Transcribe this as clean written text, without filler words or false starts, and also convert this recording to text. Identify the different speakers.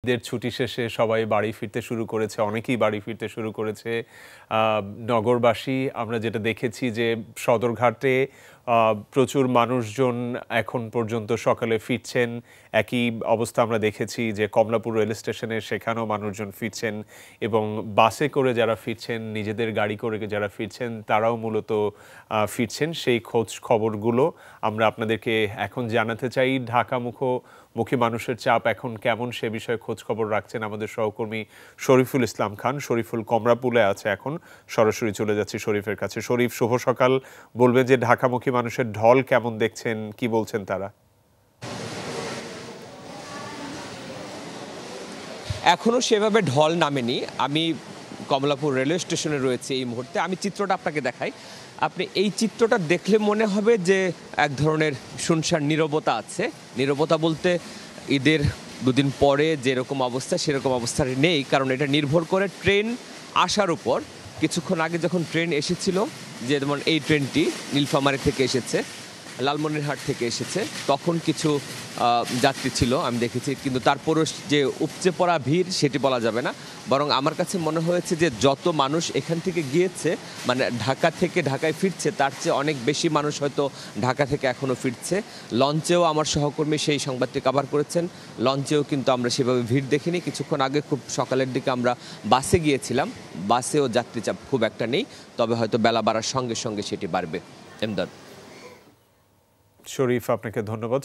Speaker 1: ঈদের ছুটি শেষে সবাই বাড়ি ফিরতে শুরু করেছে, অনেকেই বাড়ি ফিরতে শুরু করেছে। নগরবাসী আমরা যেটা দেখেছি যে সদরঘাটে প্রচুর মানুষজন এখন পর্যন্ত সকালে ফিরছেন। একই অবস্থা আমরা দেখেছি যে কমলাপুর রেল স্টেশনে সেখানেও মানুষজন ফিরছেন এবং বাসে করে যারা ফিরছেন, নিজেদের গাড়ি করে যারা ফিরছেন তারাও মূলত ফিরছেন। সেই খোঁজ খবরগুলো আমরা আপনাদেরকে এখন জানাতে চাই। ঢাকামুখী মানুষের চাপ এখন কেমন সে বিষয়ে খোঁজ খবর রাখছেন আমাদের সহকর্মী শরীফুল ইসলাম খান। শরীফুল কমলাপুরে আছে এখন, সরাসরি চলে যাচ্ছি শরীফের কাছে। শরীফ, শুভ সকাল। বলবেন যে ঢাকামুখী মানুষের ঢল কেমন দেখছেন, কি বলছেন তারা?
Speaker 2: এখনো সেভাবে ঢল নামেনি। আমি কমলাপুর রেলওয়ে স্টেশনে রয়েছে এই মুহূর্তে। আমি চিত্রটা আপনাকে দেখাই। আপনি এই চিত্রটা দেখলে মনে হবে যে এক ধরনের শুনশান নীরবতা আছে। নীরবতা বলতে ঈদের দুদিন পরে যেরকম অবস্থা সেরকম অবস্থা নেই, কারণ এটা নির্ভর করে ট্রেন আসার উপর। কিছুক্ষণ আগে যখন ট্রেন এসেছিল, যেমন এই ট্রেনটি নীলফামারী থেকে এসেছে, লালমনিরহাট থেকে এসেছে, তখন কিছু যাত্রী ছিল আমি দেখেছি, কিন্তু তারপরও যে উপচে পড়া ভিড় সেটি বলা যাবে না। বরং আমার কাছে মনে হয়েছে যে যত মানুষ এখান থেকে গিয়েছে, মানে ঢাকা থেকে ঢাকায় ফিরছে, তার চেয়ে অনেক বেশি মানুষ হয়তো ঢাকা থেকে এখনও ফিরছে। লঞ্চেও আমার সহকর্মী সেই সংবাদটি কভার করেছেন। লঞ্চেও কিন্তু আমরা সেভাবে ভিড় দেখিনি। কিছুক্ষণ আগে খুব সকালের দিকে আমরা বাসে গিয়েছিলাম, বাসেও যাত্রী চাপ খুব একটা নেই, তবে হয়তো বেলা বাড়ার সঙ্গে সঙ্গে সেটি বাড়বে। এমদাদ।
Speaker 1: শরীফ, আপনাকে ধন্যবাদ।